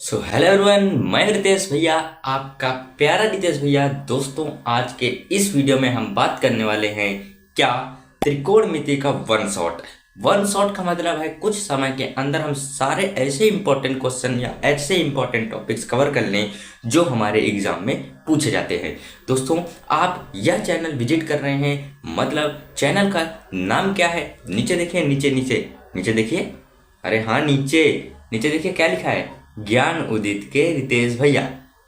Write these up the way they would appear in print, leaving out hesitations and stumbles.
Hello everyone, मैं रितेश भैया, आपका प्यारा रितेश भैया। दोस्तों, आज के इस वीडियो में हम बात करने वाले हैं क्या त्रिकोणमिति का वन शॉट का मतलब है कुछ समय के अंदर हम सारे ऐसे इंपॉर्टेंट क्वेश्चन या ऐसे इंपॉर्टेंट टॉपिक्स कवर कर लें जो हमारे एग्जाम में पूछे जाते हैं। दोस्तों, आप यह चैनल विजिट कर रहे हैं, मतलब चैनल का नाम क्या है? नीचे देखिए, नीचे नीचे नीचे देखिए। अरे हाँ, नीचे नीचे देखिए क्या लिखा है, ज्ञान उदित के रितेश भैया।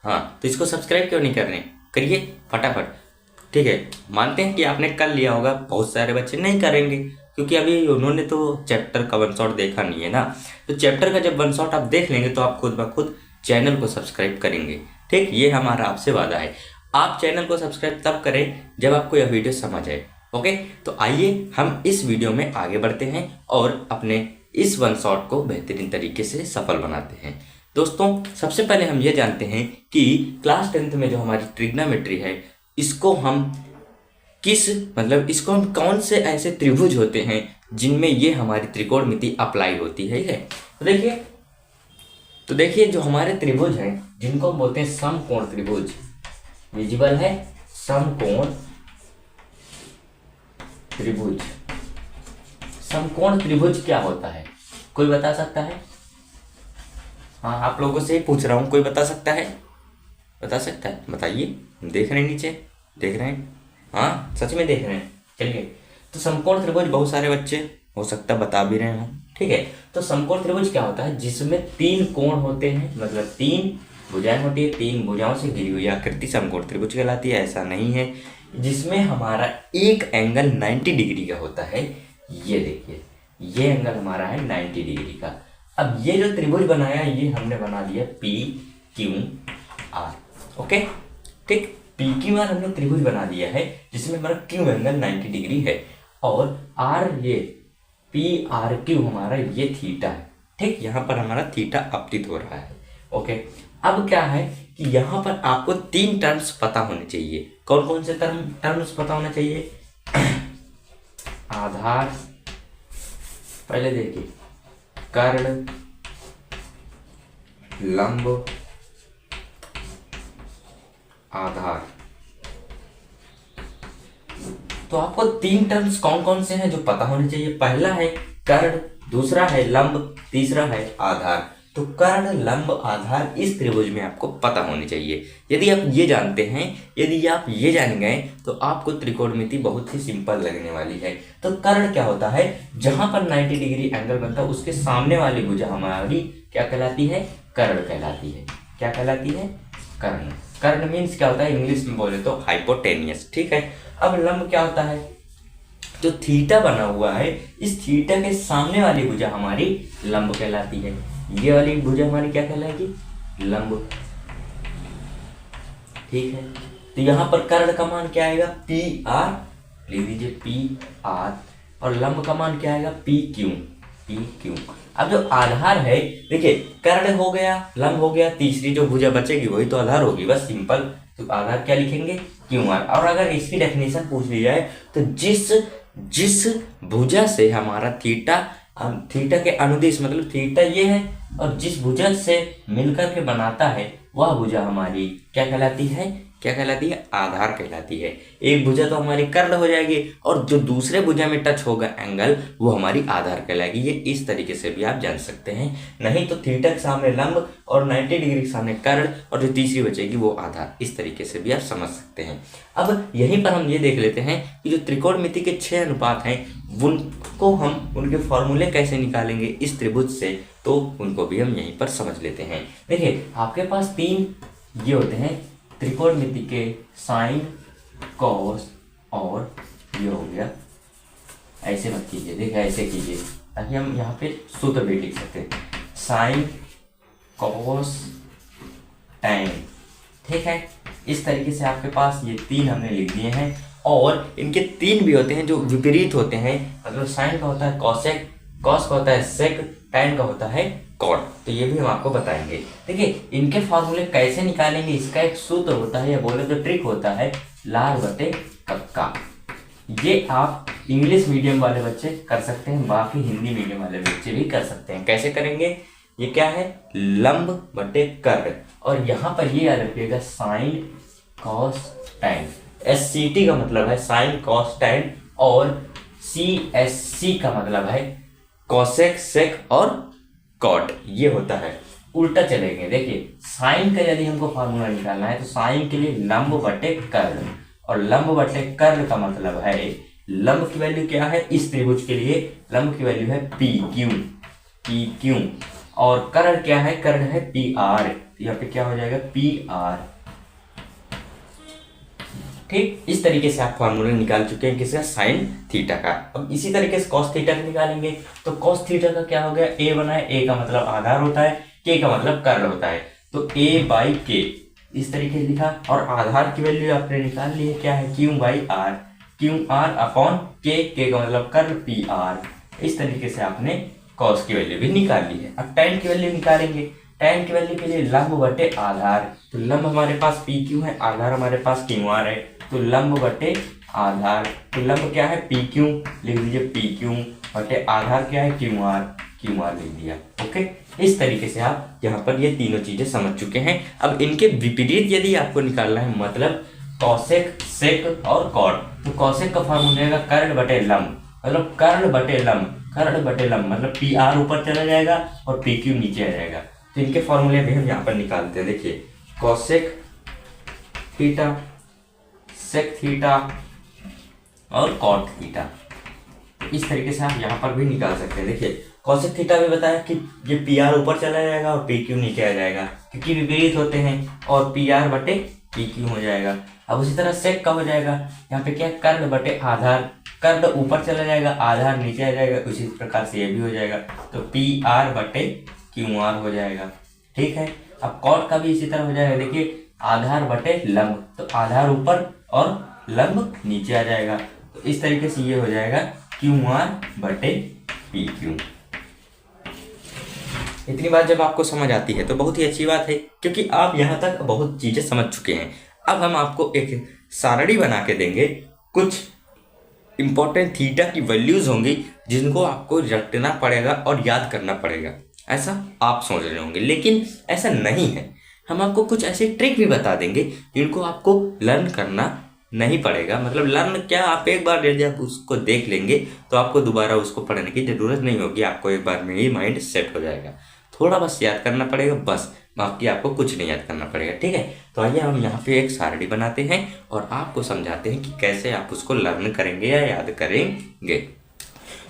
हाँ, तो इसको सब्सक्राइब क्यों नहीं कर रहे? करिए फटाफट। ठीक है, मानते हैं कि आपने कर लिया होगा, बहुत सारे बच्चे नहीं करेंगे क्योंकि अभी उन्होंने तो चैप्टर का वन शॉट देखा नहीं है ना। तो चैप्टर का जब वन शॉट आप देख लेंगे तो आप खुद ब खुद चैनल को सब्सक्राइब करेंगे। ठीक, ये हमारा आपसे वादा है। आप चैनल को सब्सक्राइब तब करें जब आपको यह वीडियो समझ आए। ओके, तो आइए हम इस वीडियो में आगे बढ़ते हैं और अपने इस वन शॉट को बेहतरीन तरीके से सफल बनाते हैं। दोस्तों, सबसे पहले हम ये जानते हैं कि क्लास 10th में जो हमारी ट्रिग्नोमेट्री है, इसको हम इसको हम कौन से ऐसे त्रिभुज होते हैं जिनमें ये हमारी त्रिकोणमिति अप्लाई होती है। तो देखिए जो हमारे त्रिभुज हैं जिनको हम बोलते हैं समकोण त्रिभुज, विजिबल है समकोण त्रिभुज। समकोण त्रिभुज क्या होता है, कोई बता सकता है? हाँ, आप लोगों से ही पूछ रहा हूँ, कोई बता सकता है? बता सकता है, बताइए। देख रहे हैं नीचे, देख रहे हैं? हाँ, सच में देख रहे हैं। चलिए, तो समकोण त्रिभुज बहुत सारे बच्चे हो सकता है बता भी रहे हों। ठीक है, तो समकोण त्रिभुज क्या होता है? जिसमें तीन कोण होते हैं, मतलब तीन भुजाएं होती है, तीन भुजाओं से घिरी हुई आकृति समकोण त्रिभुज कहलाती है। ऐसा नहीं है, जिसमें हमारा एक एंगल 90 डिग्री का होता है। ये देखिए, ये एंगल हमारा है 90 डिग्री का। अब ये जो त्रिभुज बनाया, ये हमने बना लिया पी क्यू आर। ओके, ठीक, पी क्यू आर हमने त्रिभुज बना दिया है जिसमें हमारा क्यू एंगल 90 डिग्री है और आर, ये पी आर क्यू हमारा ये थीटा है। ठीक, यहाँ पर हमारा थीटा अपतित हो रहा है। ओके, अब क्या है कि यहाँ पर आपको तीन टर्म्स पता होने चाहिए। कौन कौन से टर्म्स पता होने चाहिए? आधार, पहले देखिए, कर्ण, लंब, आधार। तो आपको तीन टर्म्स कौन कौन से हैं जो पता होने चाहिए? पहला है कर्ण, दूसरा है लंब, तीसरा है आधार। तो कर्ण, लंब, आधार इस त्रिभुज में आपको पता होने चाहिए। यदि आप ये जानते हैं, यदि आप ये जान गए तो आपको त्रिकोणमिति बहुत ही सिंपल लगने वाली है। तो कर्ण क्या होता है? जहां पर 90 डिग्री एंगल बनता है उसके सामने वाली भुजा हमारी क्या कहलाती है? कर्ण कहलाती है। क्या कहलाती है? कर्ण। कर्ण मीन्स क्या होता है? इंग्लिश में बोले तो हाइपोटेनियस। ठीक है, अब लंब क्या होता है? जो थीटा बना हुआ है, इस थीटा के सामने वाली भुजा हमारी लंब कहलाती है। ये वाली भुजा हमारी क्या कहलाएगी? लंब। ठीक है, तो यहाँ पर कर्ण का मान क्या आएगा? पी आर, लिख दीजिए पी आर, और लंब का मान क्या आएगा? P Q, P Q. अब जो आधार है, देखिए कर्ण हो गया, लंब हो गया, तीसरी जो भुजा बचेगी वही तो आधार होगी, बस सिंपल। तो आधार क्या लिखेंगे? Q R. और अगर इसकी डेफिनेशन पूछ ली जाए तो जिस भुजा से हमारा थीटा के अनुदिश, मतलब थीटा ये है, और जिस भुजा से मिलकर के बनाता है वह भुजा हमारी क्या कहलाती है? क्या कहलाती है? आधार कहलाती है। एक भुजा तो हमारी कर्ण हो जाएगी और जो दूसरे भुजा में टच होगा एंगल, वो हमारी आधार कहलाएगी। ये इस तरीके से भी आप जान सकते हैं। नहीं तो थीटा के सामने लंब और 90 डिग्री के सामने कर्ण और जो तीसरी बचेगी वो आधार। इस तरीके से भी आप समझ सकते हैं। अब यहीं पर हम ये देख लेते हैं कि जो त्रिकोणमिति के 6 अनुपात हैं, उनको हम उनके फॉर्मूले कैसे निकालेंगे इस त्रिभुज से, तो उनको भी हम यहीं पर समझ लेते हैं। देखिए, आपके पास तीन ये होते हैं त्रिकोणमिति के, साइन, कॉस और ये हो गया। ऐसे मत कीजिए, देखिए ऐसे कीजिए ताकि हम यहाँ पे सूत्र भी लिख सकते हैं। Sine, cos, tan. ठीक है, इस तरीके से आपके पास ये तीन हमने लिख दिए हैं। और इनके तीन भी होते हैं जो विपरीत होते हैं, मतलब साइन का होता है कॉसेक, कॉस का होता है सेक, टैन का होता है कॉट। तो ये भी हम आपको बताएंगे। देखिए, इनके फॉर्मूले कैसे निकालेंगे, इसका एक सूत्र होता है या बोले तो ट्रिक होता है, लार बटे कक्का। ये आप इंग्लिश मीडियम वाले बच्चे कर सकते हैं, बाकी हिंदी मीडियम वाले बच्चे भी कर सकते हैं। कैसे करेंगे? ये क्या है, लंब बटे कर्ण। और यहाँ पर ये याद रखिएगा साइन कॉस टैन। SCT का मतलब है साइन कॉस टैन और CSC का मतलब है कॉसेक सेक और कॉट, ये होता है। उल्टा चलेंगे, देखिए साइन का यदि हमको फार्मूला निकालना है तो साइन के लिए लंब बटे कर्ण, और लंब बटे कर्ण का मतलब है लंब की वैल्यू क्या है, इस त्रिभुज के लिए लंब की वैल्यू है PQ, और कर्ण क्या है, कर्ण है PR, तो यहाँ पे क्या हो जाएगा PR। ठीक, इस तरीके से आप फार्मूला निकाल चुके हैं किसका, साइन थीटा का। अब इसी तरीके से कॉस थीटा का निकालेंगे, तो कॉस थीटा का क्या हो गया, A बना है, A का मतलब आधार होता है, K का मतलब कर्ण होता है, तो A/K इस तरीके से लिखा। और आधार की वैल्यू आपने निकाल ली है, क्या है Q/R, QR अपॉन K का मतलब कर्ण PR। इस तरीके से आपने कॉस की वैल्यू भी निकाल ली है। अब टैन की वैल्यू निकालेंगे, टैन की वैल्यू के लिए लंब बटे आधार, तो लंब हमारे पास PQ है, आधार हमारे पास QR है, तो लंब बटे आधार, तो लंब क्या है PQ, लिख दीजिए PQ बटे आधार क्या है QR लिख दिया। ओके, इस तरीके से आप यहाँ पर ये तीनों चीजें समझ चुके हैं। अब इनके विपरीत यदि आपको निकालना है, मतलब कॉसेक सेक और कॉट, तो कॉसेक का फॉर्मूला रहेगा कर्ण बटे लंब, मतलब कर्ण बटे लंब मतलब PR ऊपर चला जाएगा और PQ नीचे आ जाएगा। तो इनके फॉर्मूले भी हम यहाँ पर निकालते हैं, देखिए कॉसेक थीटा, सेक थीटा और कॉट थीटा, इस तरीके से आप यहाँ पर भी निकाल सकते हैं। देखिए कॉसेक थीटा भी बताया कि ये PR ऊपर चला जाएगा और PQ नीचे आ जाएगा, क्योंकि विपरीत होते हैं, और PR बटे PQ हो जाएगा। अब उसी तरह सेक का हो जाएगा, यहाँ पे क्या कर्ण बटे आधार, कर्ण ऊपर चला जाएगा, आधार नीचे आ जाएगा, उसी प्रकार से ये भी हो जाएगा, तो PR बटे QR हो जाएगा। ठीक है, अब कॉट का भी इसी तरह हो जाएगा, देखिए आधार बटे लंब, तो आधार ऊपर और लंब नीचे आ जाएगा, तो इस तरीके से ये हो जाएगा QR बटे PQ। इतनी बात जब आपको समझ आती है तो बहुत ही अच्छी बात है, क्योंकि आप यहाँ तक बहुत चीजें समझ चुके हैं। अब हम आपको एक सारणी बना के देंगे, कुछ इंपॉर्टेंट थीटा की वैल्यूज होंगी जिनको आपको रटना पड़ेगा और याद करना पड़ेगा, ऐसा आप सोच रहे होंगे, लेकिन ऐसा नहीं है। हम आपको कुछ ऐसे ट्रिक भी बता देंगे जिनको आपको लर्न करना नहीं पड़ेगा, मतलब लर्न क्या, आप एक बार यदि आप उसको देख लेंगे तो आपको दोबारा उसको पढ़ने की जरूरत नहीं होगी, आपको एक बार में ही माइंड सेट हो जाएगा। थोड़ा बस याद करना पड़ेगा, बस, बाकी आपको कुछ नहीं याद करना पड़ेगा। ठीक है, तो आइए हम यहाँ पे एक सारणी बनाते हैं और आपको समझाते हैं कि कैसे आप उसको लर्न करेंगे या याद करेंगे।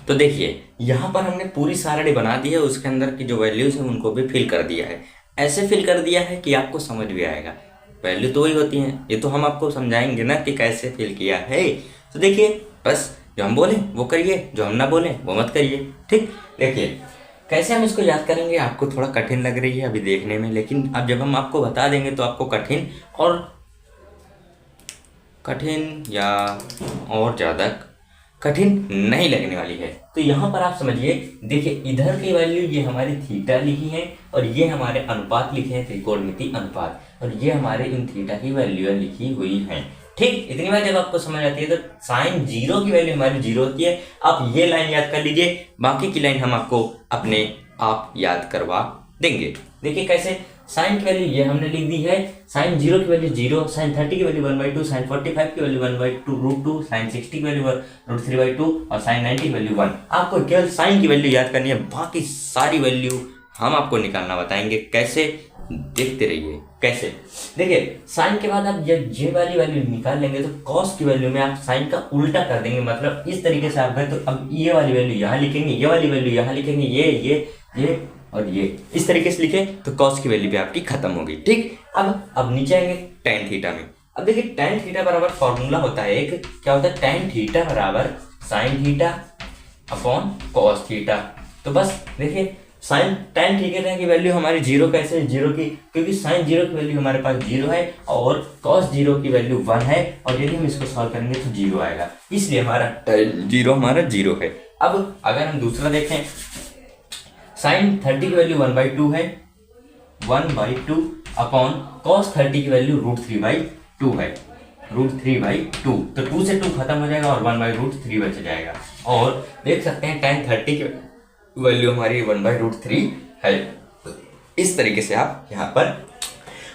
तो देखिए यहाँ पर हमने पूरी सारणी बना दी है, उसके अंदर की जो वैल्यूज है उनको भी फिल कर दिया है, ऐसे फिल कर दिया है कि आपको समझ भी आएगा। वैल्यू तो वही होती है, ये तो हम आपको समझाएंगे ना कि कैसे फिल किया है। तो देखिए बस जो हम बोले वो करिए, जो हम ना बोले वो मत करिए। ठीक, देखिए कैसे हम इसको याद करेंगे, आपको थोड़ा कठिन लग रही है अभी देखने में, लेकिन अब जब हम आपको बता देंगे तो आपको कठिन या और ज़्यादा कठिन नहीं लगने वाली है। तो यहाँ पर आप समझिए, देखिए इधर की वैल्यू ये हमारी थीटा लिखी है और ये हमारे अनुपात लिखे हैं, त्रिकोणमिति अनुपात, और ये हमारे इन थीटा की वैल्यू लिखी हुई हैं। ठीक, इतनी बार जब आपको समझ आती है तो साइन 0 की वैल्यू हमारी 0 होती है। आप ये लाइन याद कर लीजिए, बाकी की लाइन हम आपको अपने आप याद करवा देंगे। देखिए कैसे, साइन की वैल्यू ये हमने लिख दी है, साइन 0 की वैल्यू 0, साइन 30 की वैल्यू 1/2, साइन 45 की वैल्यू 1/2√2, साइन 60 की वैल्यू √3/2 और साइन 90 की वैल्यू 1। आपको केवल साइन की वैल्यू याद करनी है, बाकी सारी वैल्यू हम आपको निकालना बताएंगे कैसे, देखते रहिए कैसे। देखिए साइन के बाद आप जब ये वाली वैल्यू निकाल लेंगे तो कॉस की वैल्यू में आप साइन का उल्टा कर देंगे, मतलब इस तरीके से आप गए तो अब ये वाली वैल्यू यहाँ लिखेंगे, ये वाली वैल्यू यहाँ लिखेंगे, ये और ये इस तरीके से लिखे तो कॉस की वैल्यू भी आपकी खत्म होगी। ठीक, अब नीचे आएंगे टेन थीटा में। अब देखिए टेन थीटा बराबर फॉर्मूला होता है एक, क्या होता है, टेन थीटा बराबर sign theta upon cos theta. तो बस देखिए साइन टेन थीटा की वैल्यू हमारी 0 कैसे, 0 की, क्योंकि साइन 0 की वैल्यू हमारे पास 0 है और कॉस 0 की वैल्यू 1 है, और यदि हम इसको सॉल्व करेंगे तो 0 आएगा, इसलिए हमारा 0 है। अब अगर हम दूसरा देखें, साइन 30 की वैल्यू 1/2 है, 1/2 अपॉन कॉस 30 की वैल्यू √3/2 है, √3/2, तो 2 से 2 खत्म हो जाएगा और 1/√3 बच जाएगा। और देख सकते हैं tan 30 की वैल्यू हमारी 1/√3 है, इस तरीके से आप यहाँ पर,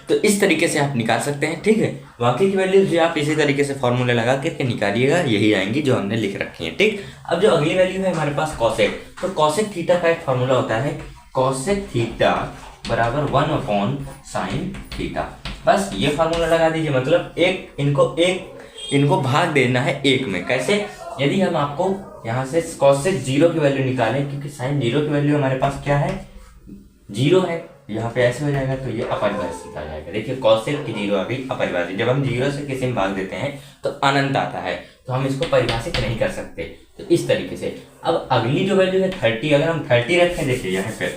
तो इस तरीके से आप निकाल सकते हैं, ठीक है। बाकी की वैल्यूज भी आप इसी तरीके से फॉर्मूले लगा करके निकालिएगा, यही आएंगी जो हमने लिख रखी है, ठीक। अब जो अगली वैल्यू है हमारे पास कॉसेक, तो कॉसेक थीटा का एक फॉर्मूला होता है कॉसेक थीटा बराबर 1/sin थीटा। बस ये फार्मूला लगा दीजिए, मतलब इनको भाग देना है एक में। कैसे? यदि हम आपको यहाँ से कॉसेक 0 की वैल्यू निकालें, क्योंकि साइन 0 की वैल्यू हमारे पास क्या है, 0 है, यहाँ पे ऐसे हो जाएगा तो ये अपरिभाषित आ जाएगा। देखिए कॉसेक की 0 आ गई अपरिभाषित। जब हम 0 से किसी में भाग देते हैं तो अनंत आता है, तो हम इसको परिभाषित नहीं कर सकते। तो इस तरीके से अब अगली जो वैल्यू है 30, अगर हम 30 रखें, देखिए यहाँ पे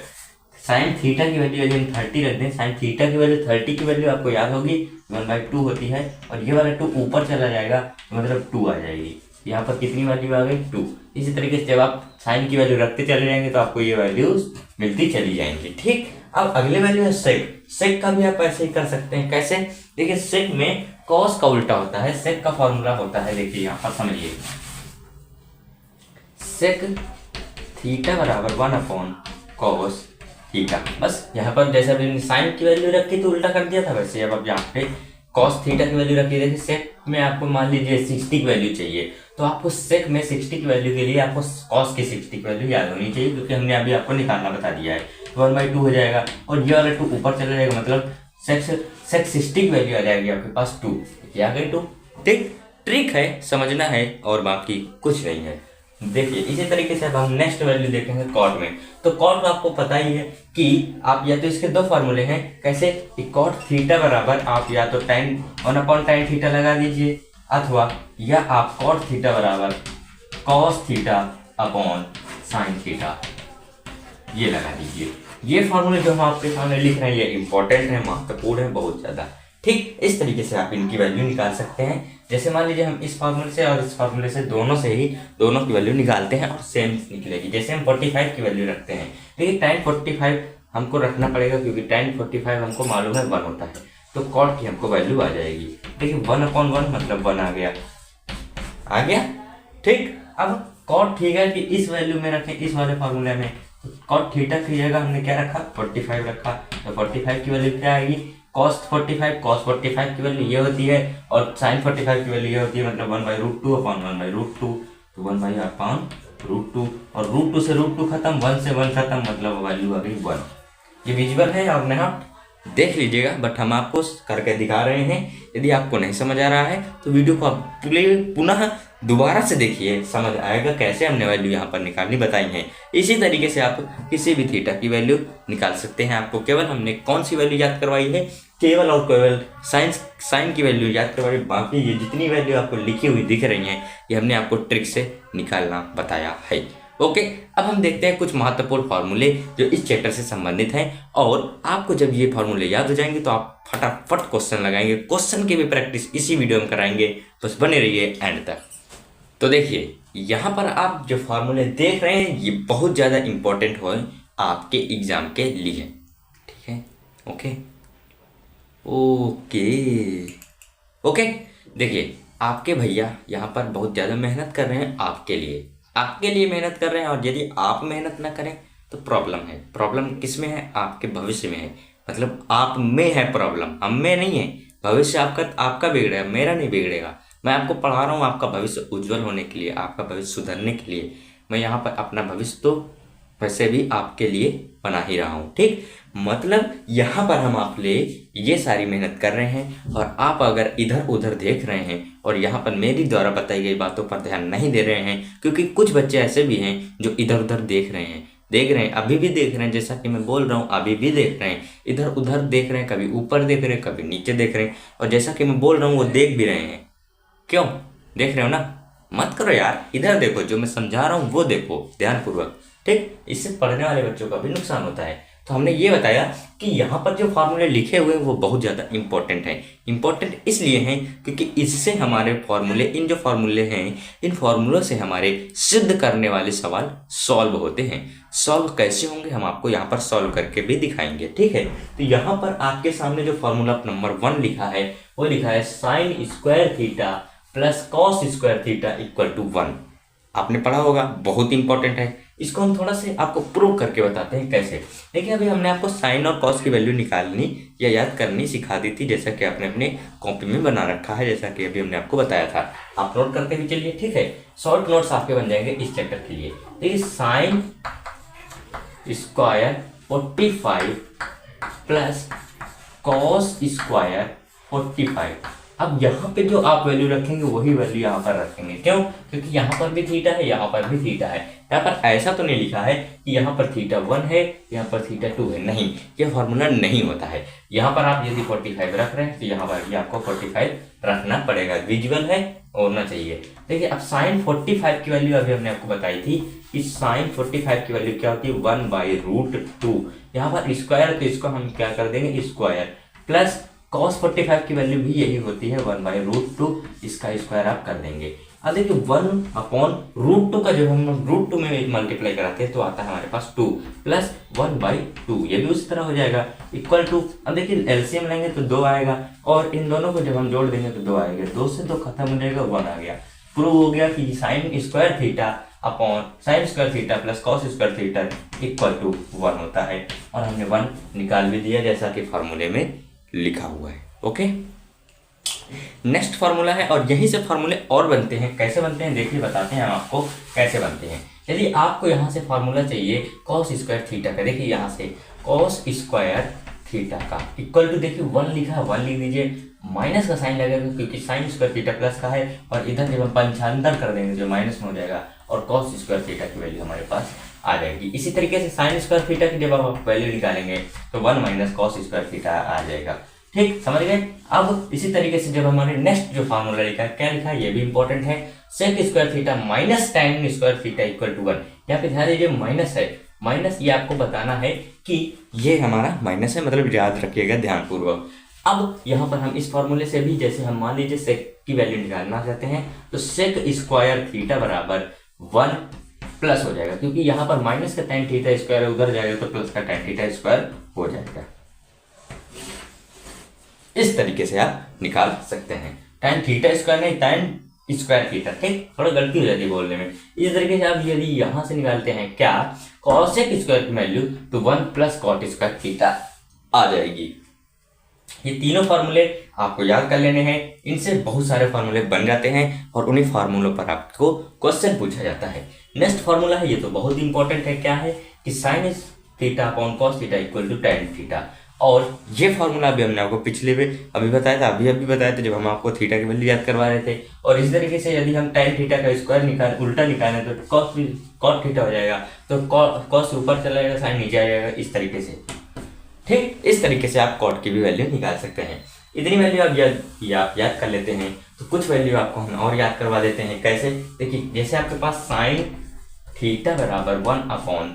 साइन थीटा की वैल्यू यदि हम 30 रख दें, साइन थीटा की वैल्यू 30 की वैल्यू आपको याद होगी 1/2 होती है, और ये वाला 2 ऊपर चला जाएगा मतलब 2 आ जाएगी। यहाँ पर कितनी वैल्यू आ गई, 2। इसी तरीके से जब आप साइन की वैल्यू रखते चले जाएंगे तो आपको ये वैल्यूज मिलती चली जाएंगी, ठीक। अब अगले वैल्यू है सेक। सेक का भी आप ऐसे ही कर सकते हैं। कैसे? देखिए सेक में कॉस का उल्टा होता है। सेक का फॉर्मूला होता है, देखिए यहाँ पर समझिए, सेक थीटा बराबर 1/cos थीटा। बस यहाँ पर जैसे अभी साइन की वैल्यू रखी तो उल्टा कर दिया था, वैसे अब यहाँ पे कॉस थीटा की वैल्यू रखी। देखिए सेक में आपको मान लीजिए 60 की वैल्यू चाहिए, तो आपको सेक में 60 की वैल्यू के लिए आपको कॉस की 60 की वैल्यू याद होनी चाहिए, क्योंकि हमने अभी आपको निकालना बता दिया है। 1/2 हो जाएगा और ये वाला 2 ऊपर चला जाएगा, मतलब सेक 60 की वैल्यू आ जाएगी आपके पास 2। क्या गई 2, ठीक। ट्रिक है, समझना है और बाकी कुछ नहीं है। देखिए इसी तरीके से अब हम नेक्स्ट वैल्यू देखेंगे कॉट में। तो कॉट में आपको पता ही है कि आप या तो इसके दो फार्मूले हैं। कैसे? कॉट थीटा बराबर आप या तो tan 1/tan थीटा लगा दीजिए, अथवा या आप कॉट थीटा बराबर cos theta upon sin theta ये लगा दीजिए। ये फार्मूले जो हम आपके सामने लिख रहे हैं ये इंपॉर्टेंट है, महत्वपूर्ण है बहुत ज्यादा, ठीक। इस तरीके से आप इनकी वैल्यू निकाल सकते हैं। जैसे मान लीजिए हम इस फार्मूले से और इस फार्मूले से दोनों की वैल्यू निकालते हैं और सेम निकलेगी। जैसे हम 45 की वैल्यू रखते हैं, लेकिन tan 45 हमको रखना पड़ेगा, क्योंकि tan 45 हमको मालूम है 1 होता है, तो कॉट की हमको वैल्यू आ जाएगी। देखिए 1/1 मतलब 1 आ गया, ठीक। अब कॉट थीटा की इस वैल्यू में रखें, इस वाले फार्मूले में, तो कॉट थीटा की जगह हमने क्या रखा, 45 रखा, तो 45 की वैल्यू क्या आएगी, cos 45 की वैल्यू ये होती है और sin 45 की वैल्यू ये होती है, मतलब 1/√2 अपॉन 1/√2, तो 1/√2 और √2 से √2 खत्म, 1 से 1 खत्म, मतलब वैल्यू आ गई 1। ये विजुअल है, आपने आप देख लीजिएगा, बट हम आपको करके दिखा रहे हैं। यदि आपको नहीं समझ आ रहा है तो वीडियो को आप पुनः दोबारा से देखिए, समझ आएगा कैसे हमने वैल्यू यहाँ पर निकालनी बताई है। इसी तरीके से आप किसी भी थीटा की वैल्यू निकाल सकते हैं। आपको केवल हमने कौन सी वैल्यू याद करवाई है, केवल और केवल साइन की वैल्यू याद करवाई। बाकी ये जितनी वैल्यू आपको लिखी हुई दिख रही हैं ये हमने आपको ट्रिक से निकालना बताया है। ओके, अब हम देखते हैं कुछ महत्वपूर्ण फार्मूले जो इस चैप्टर से संबंधित हैं, और आपको जब ये फार्मूले याद हो जाएंगे तो आप फटाफट क्वेश्चन लगाएंगे। क्वेश्चन की भी प्रैक्टिस इसी वीडियो में कराएंगे, बस बने रहिए एंड तक। तो देखिए यहाँ पर आप जो फार्मूले देख रहे हैं ये बहुत ज़्यादा इंपॉर्टेंट हो आपके एग्जाम के लिए, ठीक है। ओके ओके ओके, देखिए आपके भैया यहाँ पर बहुत ज़्यादा मेहनत कर रहे हैं, आपके लिए मेहनत कर रहे हैं, और यदि आप मेहनत ना करें तो प्रॉब्लम है। प्रॉब्लम किस में है? आपके भविष्य में है, मतलब आप में है प्रॉब्लम, हम में नहीं है। भविष्य आपका बिगड़ेगा, मेरा नहीं बिगड़ेगा। मैं आपको पढ़ा रहा हूँ आपका भविष्य उज्जवल होने के लिए, आपका भविष्य सुधरने के लिए। मैं यहाँ पर अपना भविष्य तो वैसे भी आपके लिए बना ही रहा हूँ, ठीक। मतलब यहाँ पर हम आप लिए ये सारी मेहनत कर रहे हैं, और आप अगर इधर उधर देख रहे हैं और यहाँ पर मेरी द्वारा बताई गई बातों पर ध्यान नहीं दे रहे हैं, क्योंकि कुछ बच्चे ऐसे भी हैं जो इधर उधर देख रहे हैं, अभी भी देख रहे हैं, जैसा कि मैं बोल रहा हूँ अभी भी देख रहे हैं, इधर उधर देख रहे हैं, कभी ऊपर देख रहे हैं, कभी नीचे देख रहे हैं, और जैसा कि मैं बोल रहा हूँ वो देख भी रहे हैं। क्यों देख रहे हो ना? मत करो यार, इधर देखो, जो मैं समझा रहा हूँ वो देखो ध्यानपूर्वक, ठीक। इससे पढ़ने वाले बच्चों का भी नुकसान होता है। तो हमने ये बताया कि यहाँ पर जो फार्मूले लिखे हुए हैं वो बहुत ज़्यादा इंपॉर्टेंट हैं। इंपॉर्टेंट इसलिए हैं क्योंकि इससे हमारे फार्मूले, इन जो फार्मूले हैं इन फार्मूलों से हमारे सिद्ध करने वाले सवाल सॉल्व होते हैं। सॉल्व कैसे होंगे हम आपको यहाँ पर सॉल्व करके भी दिखाएंगे, ठीक है। तो यहाँ पर आपके सामने जो फार्मूला नंबर 1 लिखा है वो लिखा है sin square theta plus cos square theta equal to 1। आपने पढ़ा होगा, बहुत इंपॉर्टेंट है। इसको हम थोड़ा से आपको प्रूव करके बताते हैं कैसे। देखिए अभी हमने आपको साइन और कॉस की वैल्यू निकालनी या याद करनी सिखा दी थी, जैसा कि आपने अपने कॉपी में बना रखा है, जैसा कि अभी हमने आपको बताया था। आप नोट करते भी चलिए, ठीक है। शॉर्ट नोट्स आपके बन जाएंगे इस चैप्टर के लिए। देखिए sine square 45 plus cos square 45। अब यहाँ पे जो आप वैल्यू रखेंगे वही वैल्यू यहाँ पर रखेंगे। क्यों? क्योंकि यहाँ पर भी थीटा है, यहाँ पर भी थीटा है। यहाँ पर ऐसा तो नहीं लिखा है कि यहाँ पर थीटा 1 है, यहाँ पर थीटा 2 है, नहीं, ये फॉर्मूला नहीं होता है। यहाँ पर आप यदि 45 रख रहे हैं तो यहाँ पर भी आपको 45 रखना पड़ेगा। विजुअल है, होना चाहिए। देखिए अब साइन 45 की वैल्यू अभी हमने आपको बताई थी कि साइन 45 की वैल्यू क्या होती है, 1/√2। यहाँ पर स्क्वायर है तो इसको हम क्या कर देंगे, स्क्वायर, प्लस cos 45 की वैल्यू भी यही होती है 1/√2, इसका स्क्वायर आप कर देंगे। अब देखिए 1/√2 का जब हम √2 में मल्टीप्लाई कराते हैं तो आता है हमारे पास 2 प्लस 1/2, ये भी उसी तरह हो जाएगा इक्वल टू। अब देखिए एलसीएम लेंगे तो 2 आएगा और इन दोनों को जब हम जोड़ देंगे तो 2 आएगा, 2 से 2 खत्म हो जाएगा, 1 आ गया। प्रूव हो गया कि sine square theta upon sine square theta plus cos square theta equal to 1 होता है। और हमने 1 निकाल भी दिया जैसा कि फॉर्मूले में लिखा हुआ है। ओके, नेक्स्ट फार्मूला है और यहीं से फार्मूले और बनते हैं। कैसे बनते हैं देखिए, बताते हैं हम आपको कैसे बनते हैं। यदि आपको यहाँ से फार्मूला चाहिए कॉस स्क्वायर थीटा का, देखिए यहाँ से कॉस स्क्वायर थीटा का इक्वल टू, देखिए 1 लिखा है, 1 लिख दीजिए, माइनस का साइन लगेगा क्योंकि साइन स्क्वायर थीटा प्लस का है, और इधर जब हम पंचांतर कर देंगे जो माइनस में हो जाएगा और कॉस स्क्वायर थीटा की वैल्यू हमारे पास आ जाएगी। इसी तरीके से साइन स्क्वायर थीटा की जब आप वैल्यू निकालेंगे तो 1 माइनस कॉस स्क्वायर थीटा आ जाएगा। ठीक, समझ गए। अब इसी तरीके से जब हमारे नेक्स्ट जो फार्मूला लिखा है, क्या लिखा है ये भी इंपॉर्टेंट है, sec square theta minus tan square theta equal to 1। यहाँ पे ध्यान दीजिए माइनस है, माइनस ये आपको बताना है कि ये हमारा माइनस है, मतलब याद रखिएगा ध्यानपूर्वक। अब यहाँ पर हम इस फॉर्मूले से भी, जैसे हम मान लीजिए सेक की वैल्यू निकालना चाहते हैं तो सेक स्क्वायर थीटा बराबर 1 प्लस हो जाएगा, क्योंकि यहाँ पर माइनस का टेन थीटा स्क्वायर उधर जाएगा तो प्लस का टेन थीटा स्क्वायर हो जाएगा। इस तरीके से आप निकाल सकते हैं, टेन थीटा स्क्वायर नहीं, टेन स्क्वायर थीटा। ठीक, थोड़ा गलती हो जाती है बोलने में। इस तरीके से आप यदि यहाँ से निकालते हैं क्या, कॉसेक स्क्वायर की वैल्यू तो 1 प्लस कॉट स्क्वायर थीटा आ जाएगी। ये तीनों फार्मूले आपको याद कर लेने हैं, इनसे बहुत सारे फार्मूले बन जाते हैं और उन्हीं फार्मूलों पर आपको क्वेश्चन पूछा जाता है। नेक्स्ट फार्मूला है, ये तो बहुत इंपॉर्टेंट है, क्या है कि sine theta upon cos theta equal to tan theta. और ये फार्मूला भी हमने आपको पिछले में अभी बताया था, अभी बताया था जब हम आपको थीटा की वैल्यू याद करवा रहे थे। और इस तरीके से यदि हम टेन थीटा का स्क्वायर उल्टा निकालें तो कॉस थीटा हो जाएगा, तो कॉस ऊपर चला जाएगा, साइन नीचे आ जाएगा, इस तरीके से। ठीक, इस तरीके से आप कॉट की भी वैल्यू निकाल सकते हैं। इतनी वैल्यू आप याद कर लेते हैं तो कुछ वैल्यू आपको हम और याद करवा देते हैं। कैसे, देखिए जैसे आपके पास साइन थीटा बराबर 1 अपॉन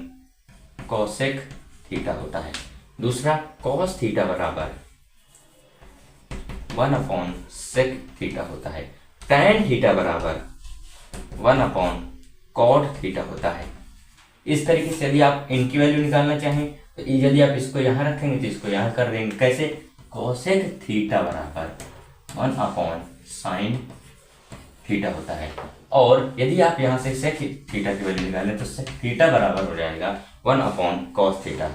कॉसेक थीटा होता है, दूसरा कॉस थीटा बराबर 1 अपॉन सेक थीटा होता है, टैन थीटा बराबर 1 अपॉन कॉट थीटा होता है। इस तरीके से यदि आप इनकी वैल्यू निकालना चाहें तो यदि आप इसको यहाँ रखेंगे तो इसको यहाँ कर देंगे। कैसे, कॉसेक थीटा बराबर 1 अपॉन साइन थीटा होता है। और यदि आप यहाँ से सेक थीटा की वैल्यू निकालें तो सेक थीटा बराबर हो जाएगा 1 अपॉन कॉस थीटा।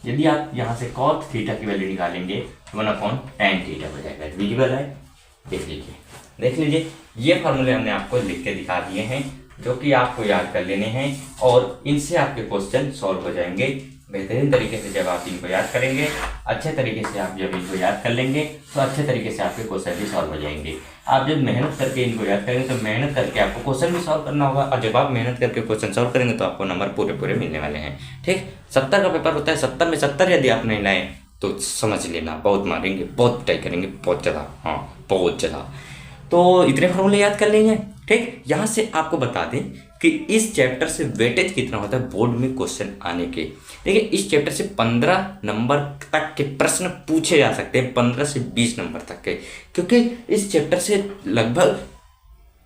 यदि आप यहाँ से कॉट थीटा की वैल्यू निकालेंगे 1 अपॉन टेन थीटा हो जाएगा। विजिबल है, देख लीजिए ये फार्मूले हमने आपको लिख के दिखा दिए हैं जो कि आपको याद कर लेने हैं और इनसे आपके क्वेश्चन सॉल्व हो जाएंगे बेहतरीन तरीके से। जब आप इनको याद करेंगे अच्छे तरीके से, आप जब इनको याद कर लेंगे तो अच्छे तरीके से आपके क्वेश्चन भी सॉल्व हो जाएंगे। आप जब मेहनत करके इनको याद करेंगे तो मेहनत करके आपको क्वेश्चन भी सॉल्व करना होगा, और जब आप मेहनत करके क्वेश्चन सॉल्व करेंगे तो आपको नंबर पूरे मिलने वाले हैं। ठीक, 70 का पेपर होता है, 70 में 70 यदि आप नहीं लाए तो समझ लेना बहुत मारेंगे, बहुत पिटाई करेंगे, बहुत ज़्यादा, हाँ बहुत ज़्यादा। तो इतने फॉर्मूले याद कर लेंगे। ठीक, यहाँ से आपको बता दें कि इस चैप्टर से वेटेज कितना होता है बोर्ड में क्वेश्चन आने के। देखिए इस चैप्टर से 15 नंबर तक के प्रश्न पूछे जा सकते हैं, 15 से 20 नंबर तक के, क्योंकि इस चैप्टर से लगभग